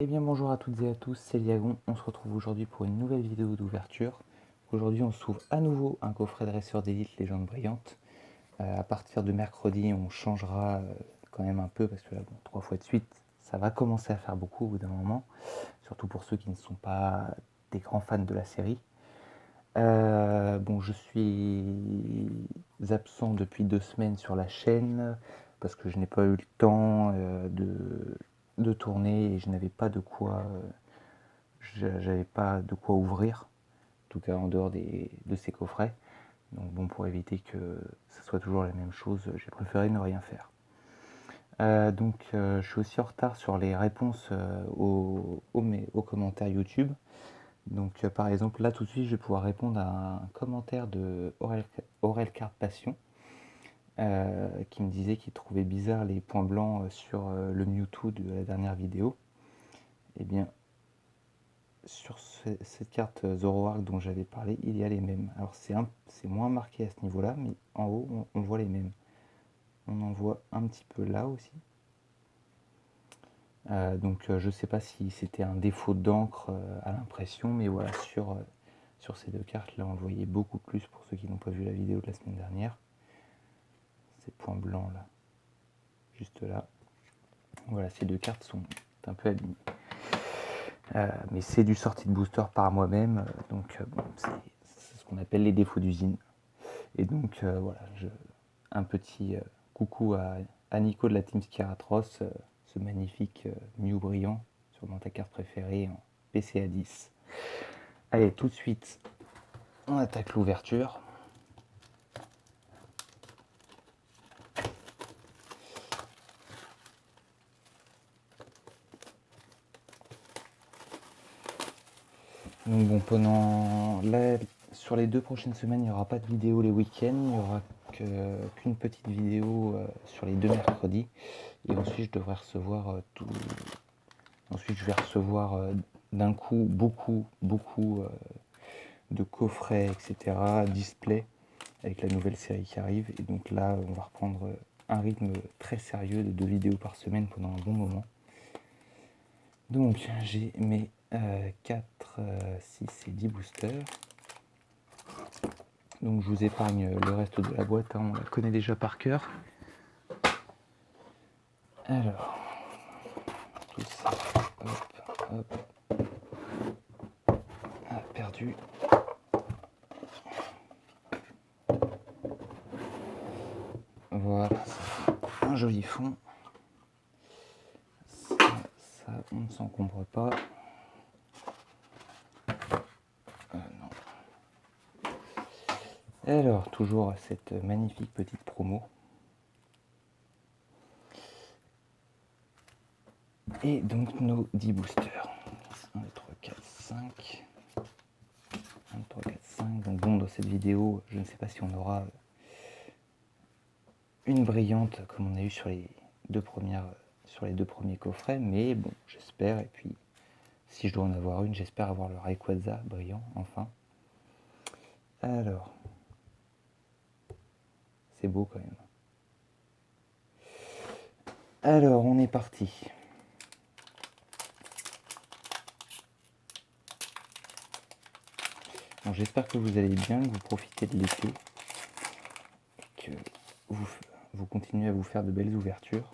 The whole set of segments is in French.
Eh bien bonjour à toutes et à tous, c'est Liagon, on se retrouve aujourd'hui pour une nouvelle vidéo d'ouverture. Aujourd'hui on s'ouvre à nouveau un coffret dresseur d'élite légende brillante. À partir de mercredi on changera quand même un peu parce que là, 3 fois de suite ça va commencer à faire beaucoup au bout d'un moment. Surtout pour ceux qui ne sont pas des grands fans de la série. Je suis absent depuis 2 semaines sur la chaîne parce que je n'ai pas eu le temps de tourner et je n'avais pas de quoi j'avais pas de quoi ouvrir, en tout cas en dehors de ces coffrets. Donc bon, pour éviter que ce soit toujours la même chose, j'ai préféré ne rien faire. Je suis aussi en retard sur les réponses aux commentaires YouTube. Donc par exemple, là tout de suite, je vais pouvoir répondre à un commentaire de Aurel Carte Passion qui me disait qu'il trouvait bizarre les points blancs sur le Mewtwo de la dernière vidéo. Eh bien, sur cette carte Zoroark dont j'avais parlé, il y a les mêmes. Alors c'est moins marqué à ce niveau-là, mais en haut, on voit les mêmes. On en voit un petit peu là aussi. Je ne sais pas si c'était un défaut d'encre à l'impression, mais voilà, sur ces deux cartes, là, on le voyait beaucoup plus pour ceux qui n'ont pas vu la vidéo de la semaine dernière. Ces points blancs là, juste là. Voilà, ces deux cartes sont un peu abîmées. Mais c'est du sortie de booster par moi-même, c'est ce qu'on appelle les défauts d'usine. Et donc voilà, un petit coucou à Nico de la Team Skiratros, ce magnifique Mew brillant, sûrement ta carte préférée en PCA 10. Allez, tout de suite, on attaque l'ouverture. Donc bon, sur les 2 prochaines semaines, il n'y aura pas de vidéo les week-ends, il n'y aura qu'une petite vidéo sur les 2 mercredis. Et ensuite, je devrais recevoir Ensuite, je vais recevoir d'un coup beaucoup de coffrets, etc., display avec la nouvelle série qui arrive. Et donc là, on va reprendre un rythme très sérieux de 2 vidéos par semaine pendant un bon moment. Donc j'ai mes 4, 6 et 10 boosters. Donc je vous épargne le reste de la boîte, hein, on la connaît déjà par cœur. Alors, tout ça, hop, perdu. Voilà, ça fait un joli fond. Ça, on ne s'encombre pas. Non. Alors, toujours cette magnifique petite promo. Et donc nos 10 boosters. 1, 2, 3, 4, 5. 1, 2, 3, 4, 5. Donc bon, dans cette vidéo, je ne sais pas si on aura une brillante comme on a eu sur les deux premiers coffrets, mais bon, j'espère. Et puis, si je dois en avoir une, j'espère avoir le Rayquaza brillant, enfin. Alors, c'est beau quand même. Alors, on est parti. Bon, j'espère que vous allez bien, que vous profitez de l'été, que vous continuez à vous faire de belles ouvertures.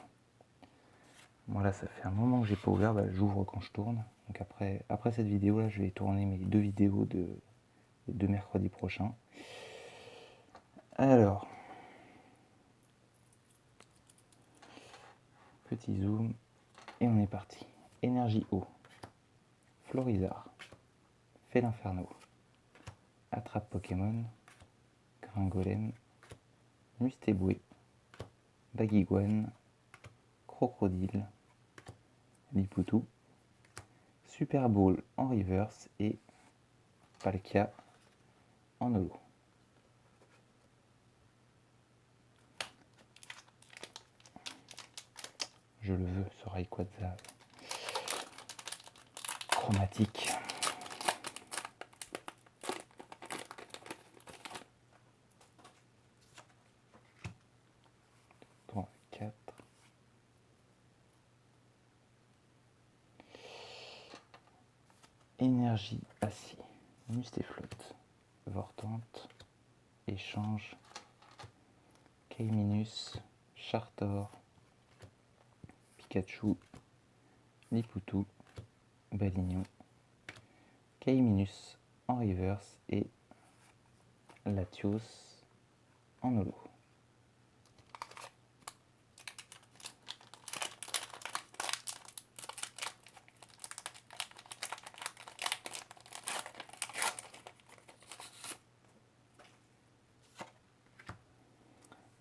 Voilà, ça fait un moment que j'ai pas ouvert, j'ouvre quand je tourne. Donc après cette vidéo là, je vais tourner mes 2 vidéos de mercredi prochain. Alors, petit zoom et on est parti. Énergie eau, Florizard, Félinferno, Attrape Pokémon, Gringolem, Mustéboué, Baguiguane, Crocodile, Lipoutou, Super Bowl en reverse et Palkia en holo. Je le veux, ce Rayquaza chromatique. Énergie Acier, Mustéflotte, Vortante, Échange, Kaiminus, Chartor, Pikachu, Lipoutou, Balignon, Kaiminus en reverse et Latios en holo.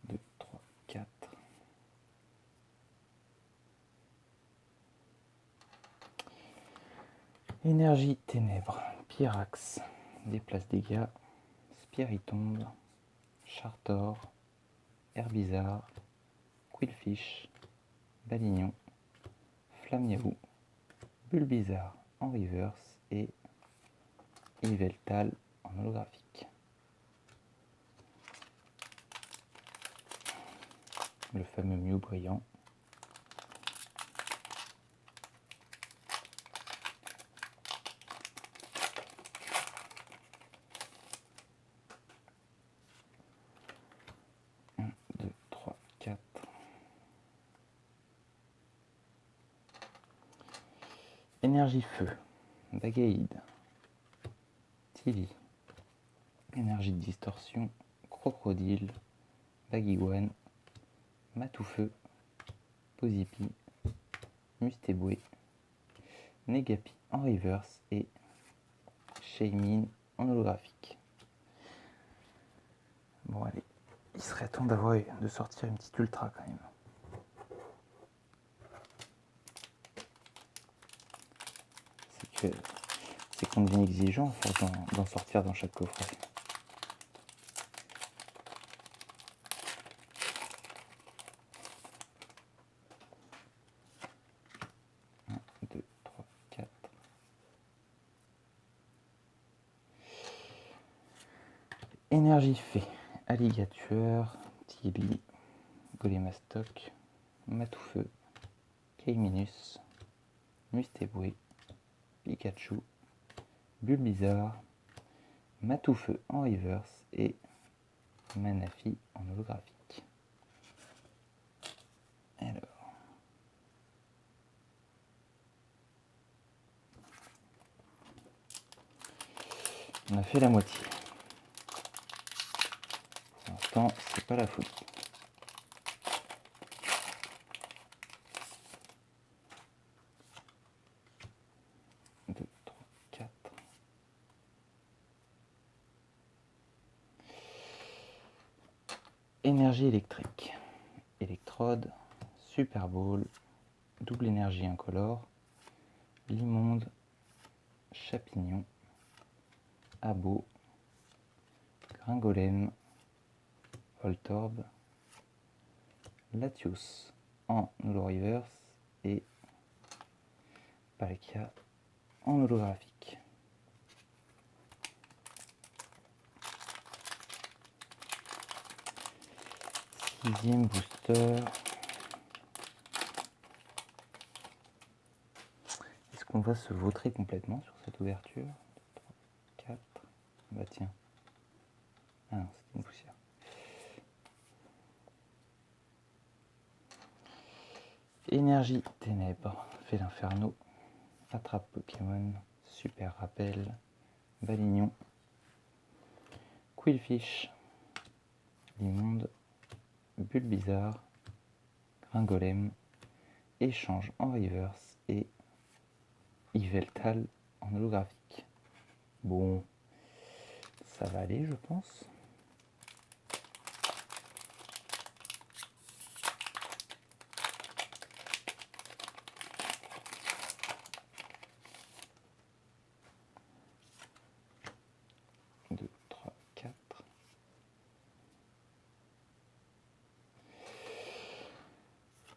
Deux, trois, quatre. Énergie Ténèbres, Pyrax, Déplace Dégâts, Spiritombe, Chartor, Herbizarre, Quillfish, Balignon, Flamiaou, Bulbizarre en reverse et Yveltal en holographique. Le fameux Mew brillant. Un, deux, trois, quatre. Énergie Feu, Bagaïde, Tilly, Énergie de Distorsion, Crocodile, Baguigouane, Matoufeu, Posipi, Mustéboué, Negapi en reverse et Shaymin en holographique. Bon allez, il serait temps de sortir une petite ultra quand même. C'est qu'on devient exigeant à force d'en sortir dans chaque coffret. Un, deux, trois, quatre. Énergie Fée, Alligator, Tilly, Golémastoc, Matoufeu, Kaiminus, Mustéboué, Pikachu, Bulbizarre, Matoufeu en reverse et Manafi en holographique. Alors, on a fait la moitié. Pour l'instant, c'est pas la folie. Deux, trois, quatre. Énergie électrique, Électrode, Super Ball, Double énergie incolore, Limonde, Chapignon, Abo, Gringolem, Voltorb, Latios en holo reverse et Palkia en holographique. Sixième booster. Est-ce qu'on va se vautrer complètement sur cette ouverture? 3, 4. Bah tiens. Ah non, c'est une poussière. Énergie Ténèbres, fait l'Inferno, Attrape Pokémon, Super Rappel, Balignon, Quillfish, Limonde, Bulbizarre, Gringolem, Échange en reverse et Yveltal en holographique. Bon, ça va aller, je pense. Deux, trois, quatre.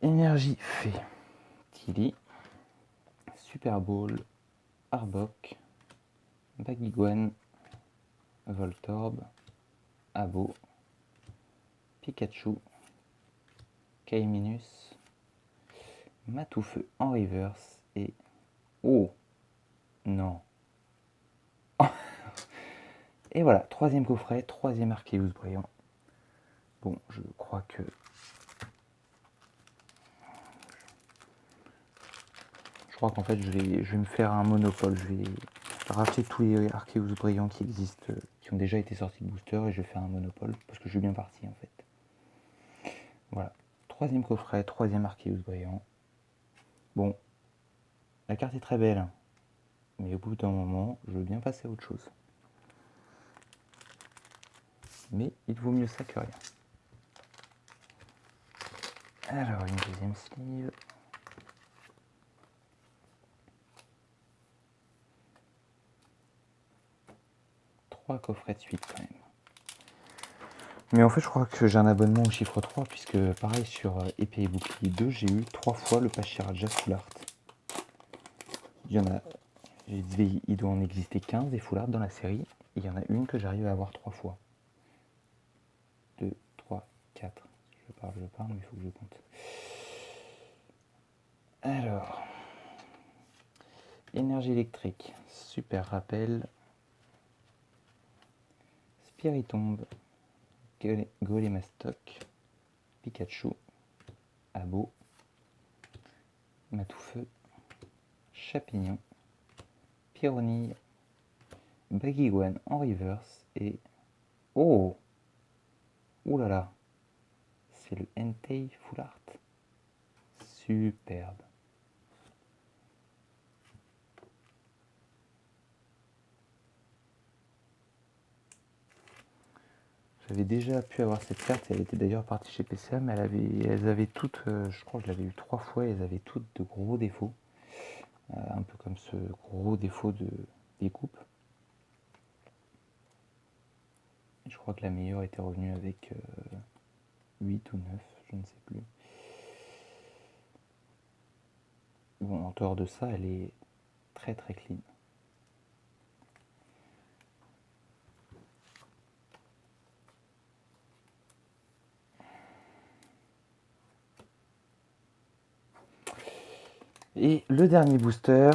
Énergie Fée, Tilly, Super Ball, Arbok, Baguigouane, Voltorb, Abo, Pikachu, Kaiminus, Matoufeu en reverse et... Oh non, Et voilà, troisième coffret, troisième Arceus brillant. Bon, je crois que... Je crois qu'en fait, je vais me faire un monopole. Je vais racheter tous les Arceus brillants qui existent, qui ont déjà été sortis de booster, et je vais faire un monopole, parce que je suis bien parti, en fait. Voilà. Troisième coffret, troisième Arceus brillant. Bon, la carte est très belle, mais au bout d'un moment, je veux bien passer à autre chose. Mais il vaut mieux ça que rien. Alors, une deuxième sleeve. Trois coffrets de suite quand même. Mais en fait, je crois que j'ai un abonnement au chiffre 3, puisque pareil, sur Épée et Bouclier 2, j'ai eu 3 fois le Pachiraja Full Art. Il y en a... Il doit en exister 15 des Full Art dans la série, et il y en a une que j'arrive à avoir 3 fois. 2, 3, 4. Je parle, mais il faut que je compte. Alors... Énergie électrique, super rappel. Spiritomb, Golémastoc, Pikachu, Abo, Matoufeu, Chapignon, Pyronille, Baguiguane en reverse et... Oh! Ouh là là! C'est le Entei Full Art. Superbe. J'avais déjà pu avoir cette carte, elle était d'ailleurs partie chez PCA, mais elles avaient toutes, je crois que je l'avais eu 3 fois, elles avaient toutes de gros défauts. Un peu comme ce gros défaut de découpe. Je crois que la meilleure était revenue avec 8 ou 9, je ne sais plus. Bon, en dehors de ça, elle est très très clean. Et le dernier booster.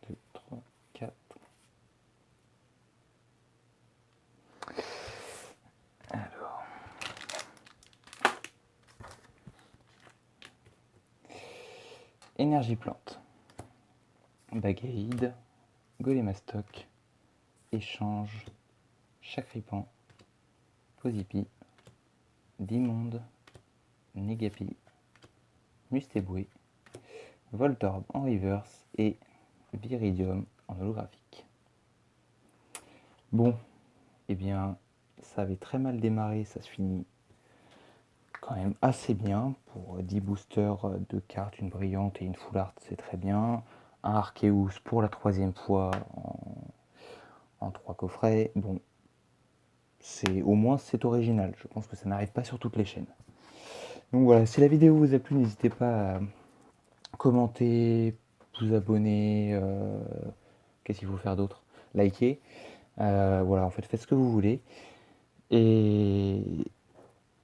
Deux, trois, quatre. Alors. Énergie plante. Bagaïde. Golémastoc. Échange. Chakripan. Posipi. Dimonde. Negapi. Mustéboué. Voltorb en reverse et Viridium en holographique. Bon, eh bien, ça avait très mal démarré, ça se finit quand même assez bien. Pour 10 boosters, 2 cartes, une brillante et une full art, c'est très bien. Un Arceus pour la 3e fois en 3 coffrets. Bon, au moins c'est original. Je pense que ça n'arrive pas sur toutes les chaînes. Donc voilà, si la vidéo vous a plu, n'hésitez pas à commenter, vous abonner, qu'est-ce qu'il faut faire d'autre? Liker. Voilà, en fait, faites ce que vous voulez. Et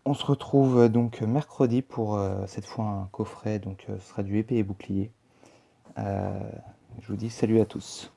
on se retrouve donc mercredi pour cette fois un coffret, donc ce sera du épée et bouclier. Je vous dis salut à tous.